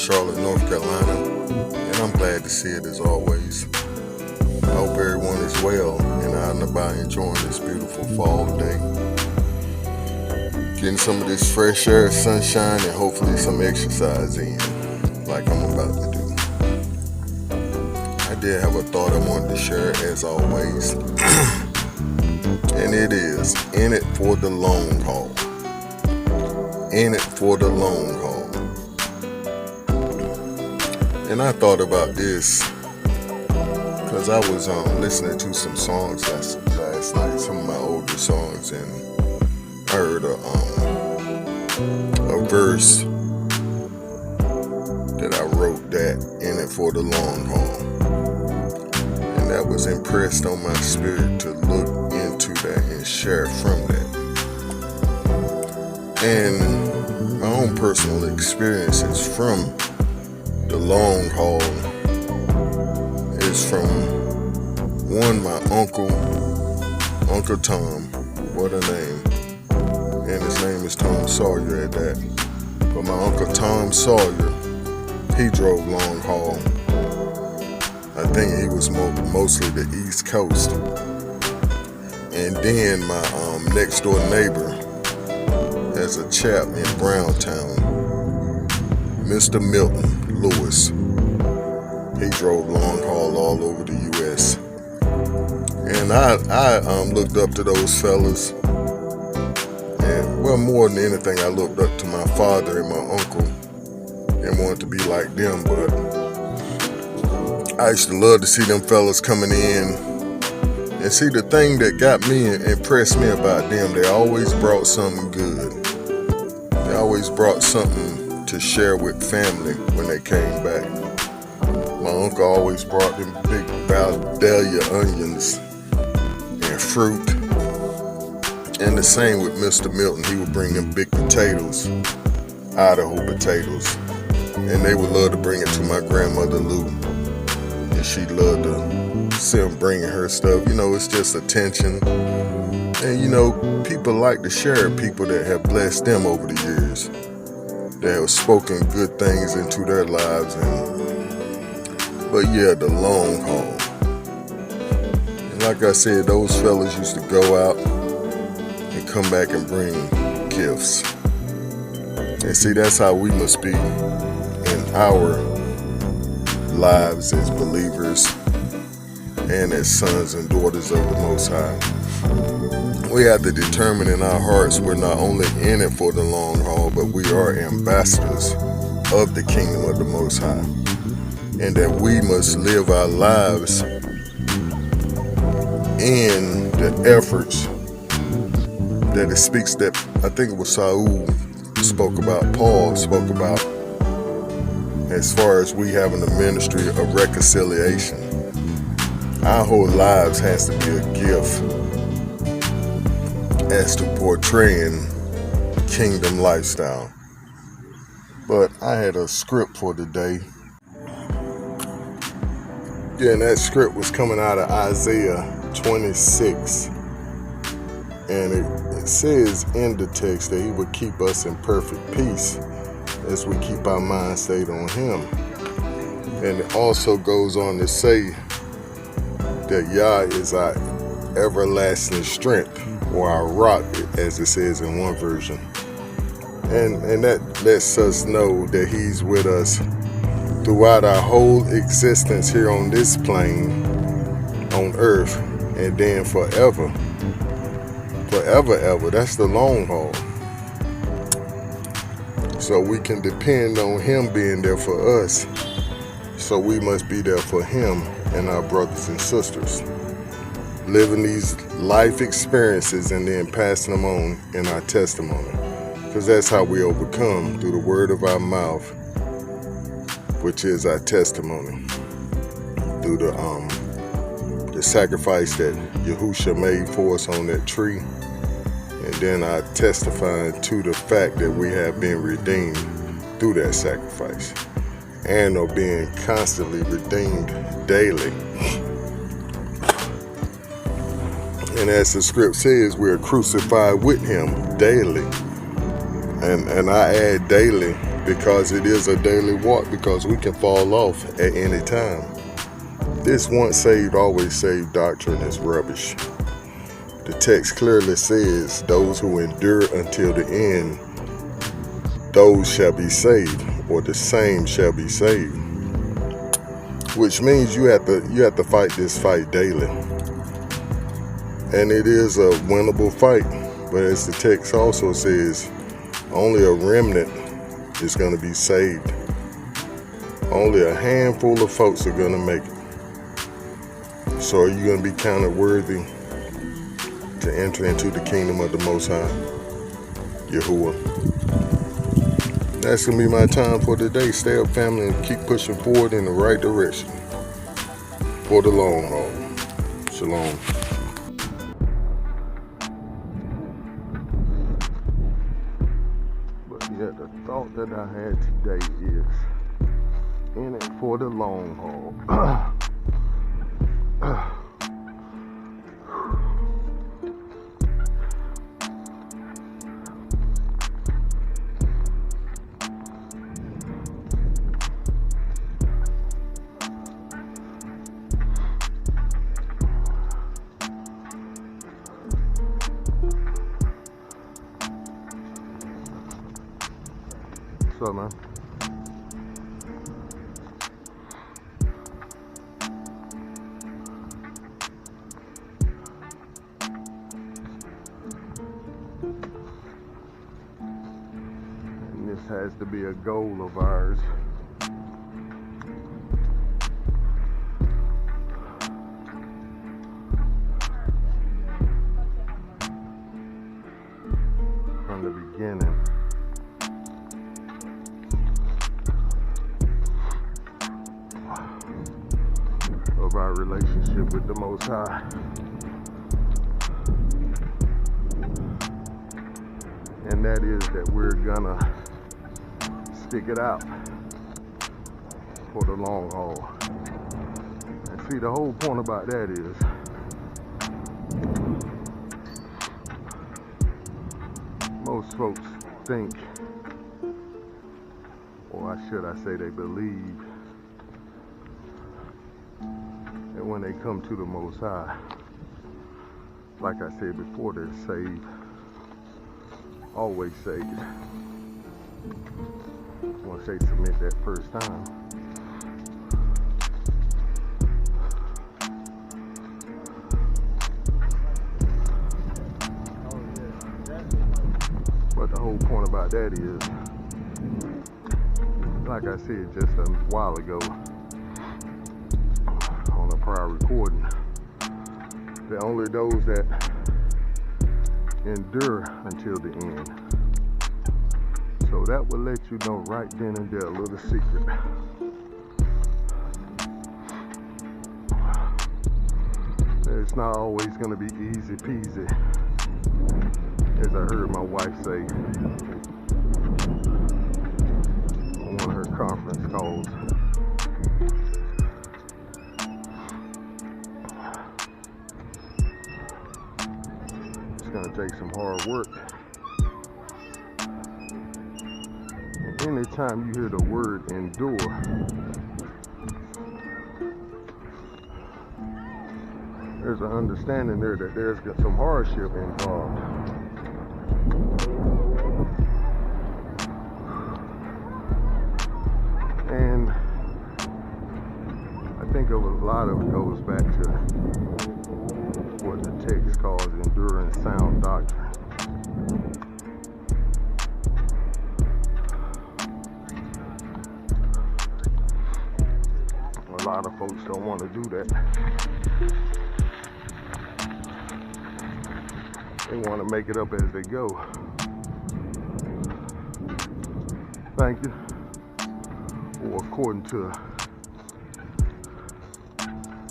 Charlotte, North Carolina, and I'm glad to see it as always. I hope everyone is well and out and about enjoying this beautiful fall day. Getting some of this fresh air, sunshine, and hopefully some exercise in, like I'm about to do. I did have a thought I wanted to share as always, and it is in it for the long haul. In it for the long haul. And I thought about this because I was listening to some songs last night, some of my older songs, and I heard a verse that I wrote that in it for the long haul. And that was impressed on my spirit to look into that and share from that. And my own personal experiences from the long haul is from one, my uncle Tom, what a name, and his name is Tom Sawyer at that. But my uncle Tom Sawyer, he drove long haul. I think he was mostly the East Coast. And then my next door neighbor, as a chap in Browntown, Mr. Milton Lewis. He drove long haul all over the U.S. And I looked up to those fellas. And well, more than anything, I looked up to my father and my uncle and wanted to be like them. But I used to love to see them fellas coming in. And see, the thing that got me and impressed me about them, they always brought something good. They always brought something to share with family when they came back. My uncle always brought them big Vidalia onions and fruit. And the same with Mr. Milton. He would bring them big potatoes, Idaho potatoes. And they would love to bring it to my grandmother Lou. And she'd love to see him bringing her stuff. You know, it's just attention. And you know, people like to share people that have blessed them over the years, that have spoken good things into their lives. But yeah, the long haul. And like I said, those fellas used to go out and come back and bring gifts. And see, that's how we must be in our lives as believers and as sons and daughters of the Most High. We have to determine in our hearts we're not only in it for the long haul, but we are ambassadors of the kingdom of the Most High. And that we must live our lives in the efforts that it speaks, that I think it was Saul spoke about, Paul spoke about, as far as we having the ministry of reconciliation. Our whole lives has to be a gift as to portraying kingdom lifestyle. But I had a script for today. Yeah, and that script was coming out of Isaiah 26. And it says in the text that he would keep us in perfect peace as we keep our mind stayed on him. And it also goes on to say that Yah is our everlasting strength, or our rock, as it says in one version. And that lets us know that he's with us throughout our whole existence here on this plane, on earth, and then forever. Forever, ever. That's the long haul. So we can depend on him being there for us. So we must be there for him and our brothers and sisters, living these life experiences and then passing them on in our testimony. Because that's how we overcome, through the word of our mouth, which is our testimony, through the sacrifice that Yahusha made for us on that tree, and then our testifying to the fact that we have been redeemed through that sacrifice, and are being constantly redeemed daily. And as the script says, we are crucified with him daily. And I add daily because it is a daily walk, because we can fall off at any time. This once saved, always saved doctrine is rubbish. The text clearly says, those who endure until the end, those shall be saved, or the same shall be saved. Which means you have to fight this fight daily. And it is a winnable fight. But as the text also says, only a remnant is going to be saved. Only a handful of folks are going to make it. So are you going to be counted worthy to enter into the kingdom of the Most High, Yahuwah? That's going to be my time for today. Stay up, family, and keep pushing forward in the right direction for the long haul. Shalom. But yeah, the thought that I had today is, in it for the long haul. What's up, man? And this has to be a goal of ours. From the beginning. Of our relationship with the Most High. And that is that we're gonna stick it out for the long haul. And see, the whole point about that is most folks think, or should I say they believe, that when they come to the Most High, like I said before, they're saved, always saved. Once they submit that first time. But the whole point about that is, like I said just a while ago on a prior recording, that only those that endure until the end. So that will let you know right then and there a little secret. It's not always going to be easy peasy, as I heard my wife say on one of her conference calls. It's going to take some hard work. And anytime you hear the word endure, there's an understanding there that there's some hardship involved. And I think a lot of it goes back to what the text calls enduring sound doctrine. A lot of folks don't want to do that. They want to make it up as they go. Thank you. Or according to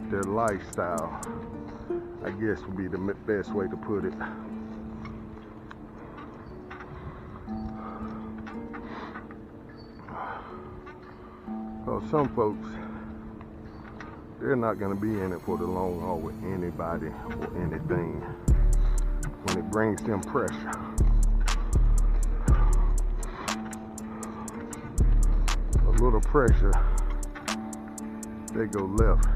their lifestyle, I guess would be the best way to put it. So some folks, they're not going to be in it for the long haul with anybody or anything when it brings them pressure. little pressure, they go left.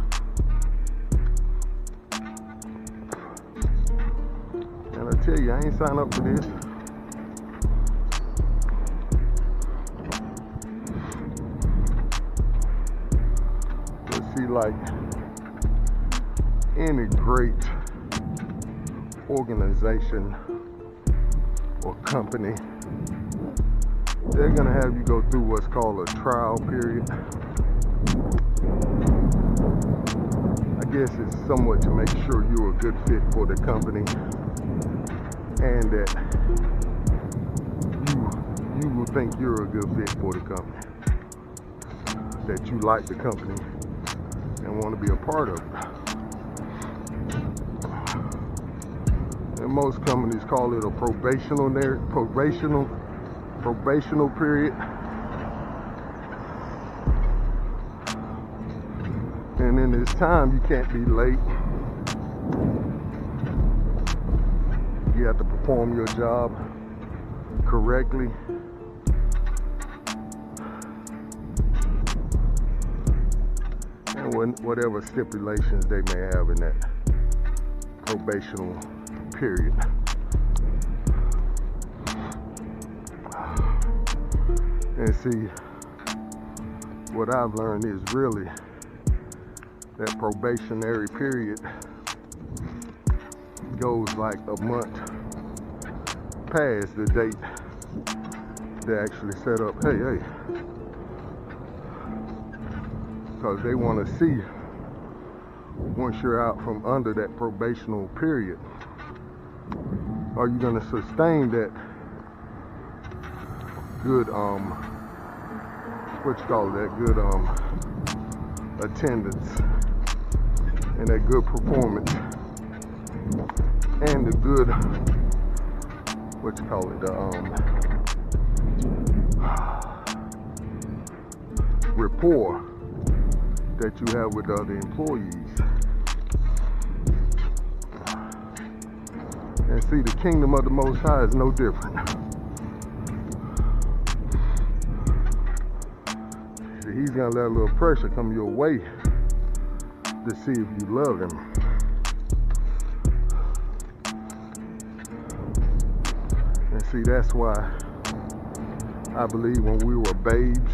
And I tell you, I ain't signed up for this. But see, like any great organization or company, they're gonna have you go through what's called a trial period. I guess it's somewhat to make sure you're a good fit for the company and that you will think you're a good fit for the company, that you like the company and want to be a part of it. And most companies call it a probational period. And in this time, you can't be late. You have to perform your job correctly. And whatever stipulations they may have in that probational period. And see, what I've learned is really that probationary period goes like a month past the date they actually set up. Hey, because they want to see, once you're out from under that probational period, are you going to sustain that good good attendance and that good performance and the good rapport that you have with other employees. And see, the kingdom of the Most High is no different. See, he's gonna let a little pressure come your way to see if you love him. And see, that's why I believe when we were babes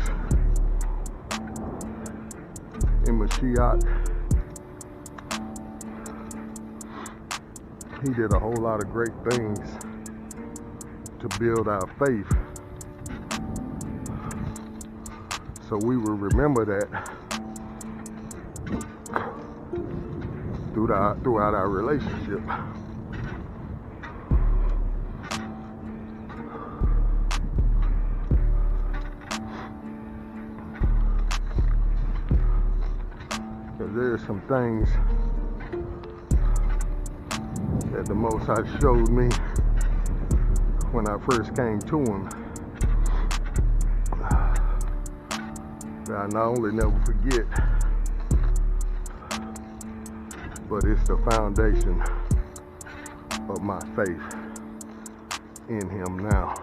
in Mashiach, he did a whole lot of great things to build our faith. So we will remember that throughout our relationship. Because there's some things that the Most High showed me when I first came to him, that I not only never forget, but it's the foundation of my faith in him now.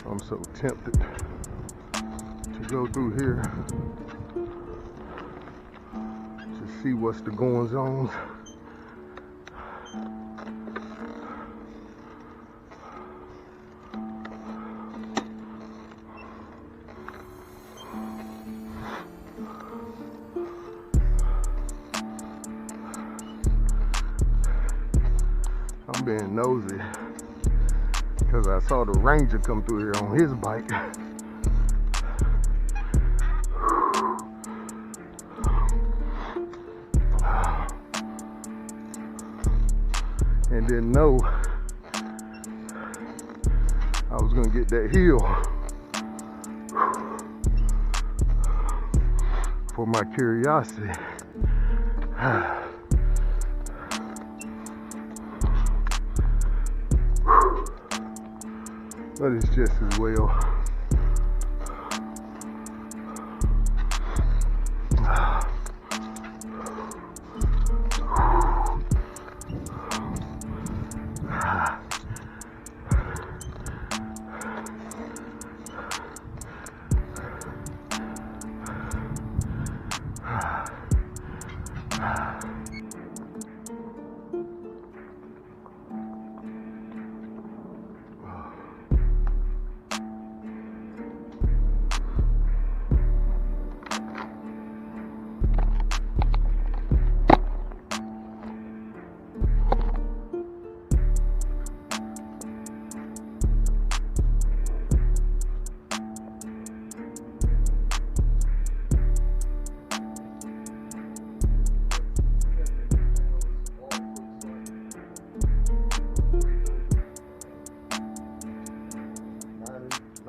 I'm so tempted to go through here to see what's the goings on. I'm being nosy because I saw the Ranger come through here on his bike. And didn't know I was gonna get that hill for my curiosity. But it's just as well.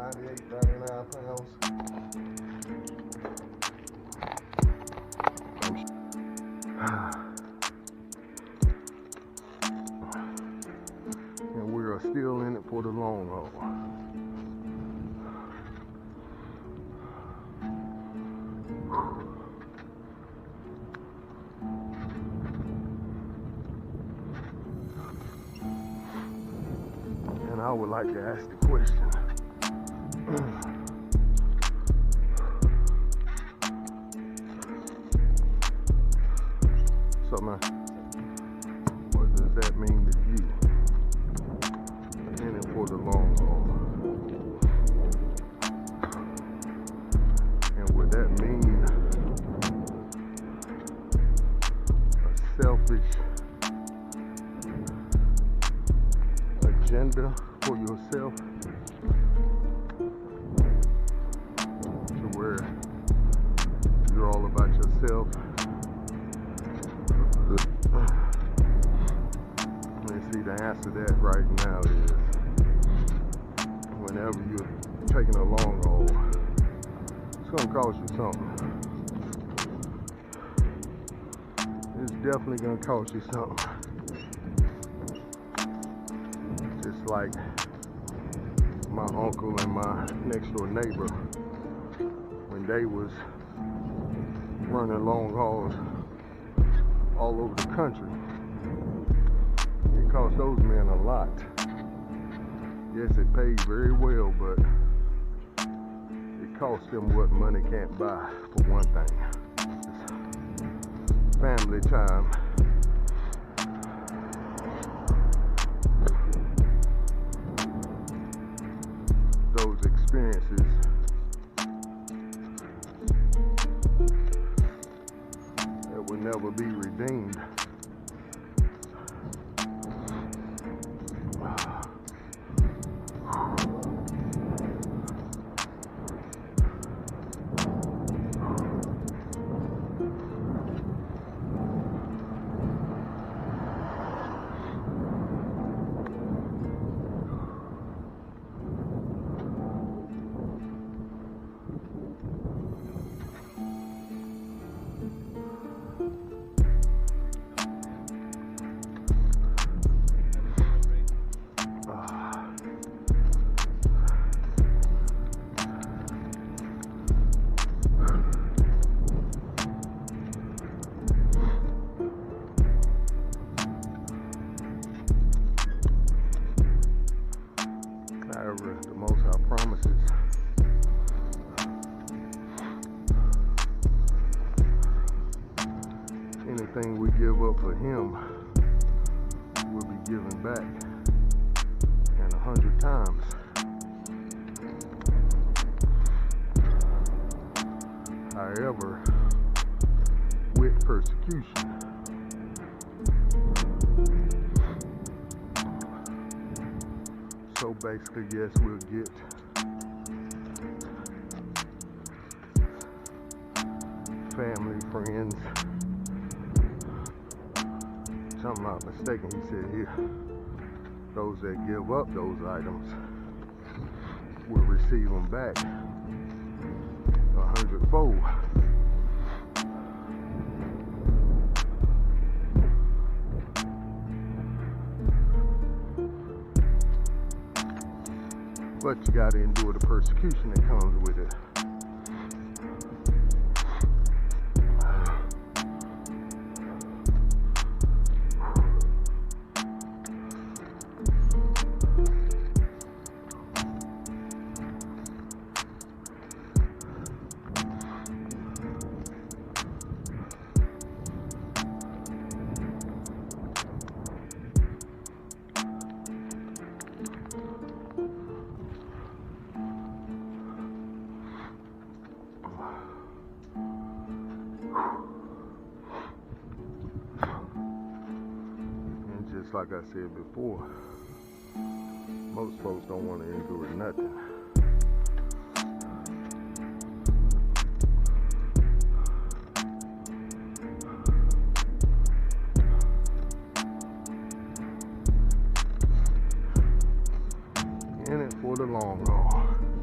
98, 99 pounds. And we are still in it for the long haul. And I would like to ask the question. So man, what does that mean to you? In it for the long haul. And would that mean a selfish agenda for yourself, to where you're all about yourself? And see, the answer to that right now is, whenever you're taking a long haul, it's gonna cost you something. It's definitely gonna cost you something. Just like my uncle and my next door neighbor, when they was running long hauls all over the country, it cost those men a lot. Yes, it paid very well, but it cost them what money can't buy. For one thing, it's family time. Those experiences that will never be redeemed. However, the Most High promises anything we give up for Him will be given back, and 100 times. However, with persecution. So basically, yes, we'll get family, friends. If I'm not mistaken, he said here, those that give up those items will receive them back 100-fold. But you got to endure the persecution that comes with it. Just like I said before, most folks don't want to endure nothing. In it for the long haul.